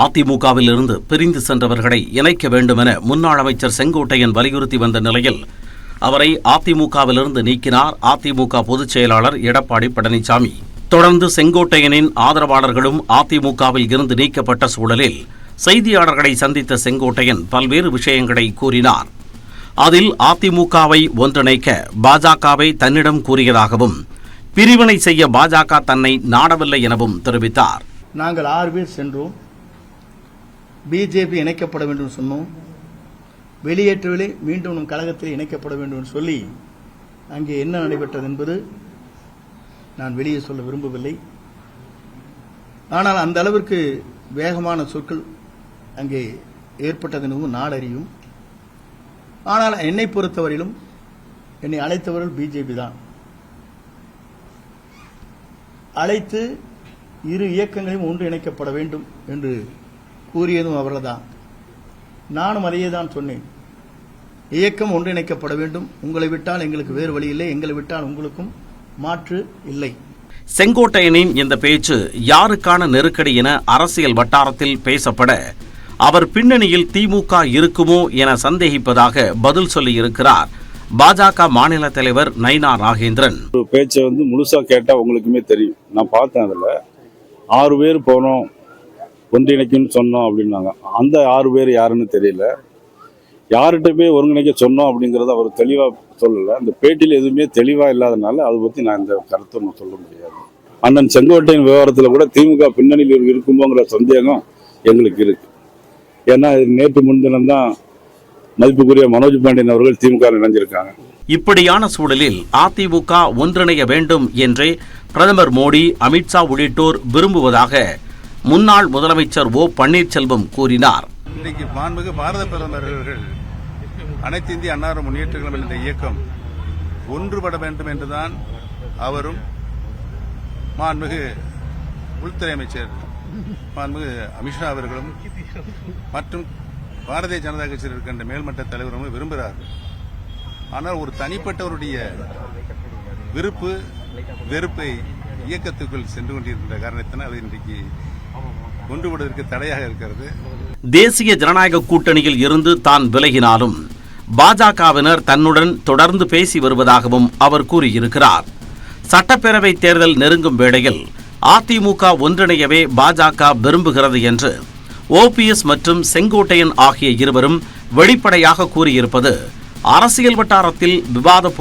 அதிமுகவில் இருந்து பிரிந்து சென்றவர்களை இணைக்க வேண்டுமென முன்னாள் அமைச்சர் செங்கோட்டையன் வலியுறுத்தி வந்த நிலையில் அவரை அதிமுகவிலிருந்து நீக்கினார் அதிமுக பொதுச் செயலாளர் எடப்பாடி பழனிசாமி. தொடர்ந்து செங்கோட்டையனின் ஆதரவாளர்களும் அதிமுகவில் இருந்து நீக்கப்பட்ட சூழலில் செய்தியாளர்களை சந்தித்த செங்கோட்டையன் பல்வேறு விஷயங்களை கூறினார். அதில் அதிமுகவை ஒன்றிணைக்க பாஜகவை தன்னிடம் கூறியதாகவும் பிரிவினை செய்ய பாஜக தன்னை நாடவில்லை எனவும் தெரிவித்தார். நாங்கள் 6 பேர் சென்றோம். பிஜேபி இணைக்கப்பட வேண்டும் சொன்னோம். வெளியேற்றவில்லை, மீண்டும் நம் கழகத்தில் இணைக்கப்பட வேண்டும் என்று சொல்லி அங்கே என்ன நடைபெற்றது என்பது நான் வெளியே சொல்ல விரும்பவில்லை. ஆனால் அந்த அளவிற்கு வேகமான சொற்கள் அங்கே ஏற்பட்டது எனவும் நாடறியும். ஆனால் என்னை பொறுத்தவரையிலும் என்னை அழைத்தவர்கள் பிஜேபி தான். அழைத்து இரு இயக்கங்களையும் ஒன்றிணைக்கப்பட வேண்டும் என்று கூறியதும் அவர்கள்தான். நானும் அதையே தான் சொன்னேன். இயக்கம் ஒன்றிணைக்கப்பட வேண்டும். உங்களை விட்டால் எங்களுக்கு வேறு வழி இல்லை, எங்களை விட்டால் உங்களுக்கும் மாற்று இல்லை. செங்கோட்டையனின் இந்த பேச்சு யாருக்கான நெருக்கடி என அரசியல் வட்டாரத்தில் பேசப்பட அவர் பின்னணியில் திமுக இருக்குமோ என சந்தேகிப்பதாக பதில் சொல்லியிருக்கிறார் பாஜக மாநில தலைவர் நைனா நாகேந்திரன். பேச்சை முழுசா கேட்டா உங்களுக்குமே தெரியும். நான் பார்த்தேன், அதுல 6 பேர் போனோம் ஒன்றிணைக்குன்னு சொன்னோம் அப்படின்னாங்க. அந்த 6 பேர் யாருன்னு தெரியல. யார்கிட்ட போய் ஒருங்கிணைக்க சொன்னோம் அப்படிங்கறத அவர் தெளிவா சொல்லல. அந்த பேட்டியில் எதுவுமே தெளிவா இல்லாதனால அதை பத்தி நான் இந்த கருத்தை சொல்ல முடியாது. அண்ணன் செங்கோட்டையின் விவகாரத்துல கூட திமுக பின்னணியில் இருக்குமோங்கிற சந்தேகம் எங்களுக்கு இருக்கு. ஏன்னா நேற்று முன்தினம் தான் மதிப்புக்குரிய மனோஜ் பாண்டியன் அவர்கள் திமுக இணைஞ்சிருக்காங்க. இப்படியான சூழலில் அதிமுக ஒன்றிணைய வேண்டும் என்றே பிரதமர் மோடி, அமித்ஷா உள்ளிட்டோர் விரும்புவதாக முன்னாள் முதலமைச்சர் ஓ பன்னீர்செல்வம் கூறினார். இன்றைக்கு மாண்புமிகு பாரத பிரதமர் அவர்கள் அனைத்து இந்திய அண்ணா முன்னேற்ற கழகம் என்ற இயக்கம் ஒன்றுபட வேண்டும் என்றுதான் அவரும் மாண்புமிகு உள்துறை அமைச்சர் மாண்புமிகு அமித்ஷா அவர்களும் மற்றும் பாரதிய ஜனதா கட்சியில் இருக்கின்ற மேல்மட்ட தலைவரும் விரும்புகிறார்கள். ஆனால் ஒரு தனிப்பட்டவருடைய விருப்பு வெறுப்பை இயக்கத்துக்குள் சென்று கொண்டிருக்கின்ற காரணத்தினால் அது இன்றைக்கு ஒன்றுபடுவதற்கு தடையாக இருக்கிறது. தேசிய ஜனநாயக கூட்டணியில் இருந்து தான் விலகினாலும் பாஜகவினர் தன்னுடன் தொடர்ந்து பேசி வருவதாகவும் அவர் கூறியிருக்கிறார். சட்டப்பேரவை தேர்தல் நெருங்கும் வேளையில் அதிமுக ஒன்றிணையவே பாஜக விரும்புகிறது என்று ஓபிஎஸ் மற்றும் செங்கோட்டையன் ஆகிய இருவரும் வெளிப்படையாக கூறியிருப்பது அரசியல் வட்டாரத்தில் விவாத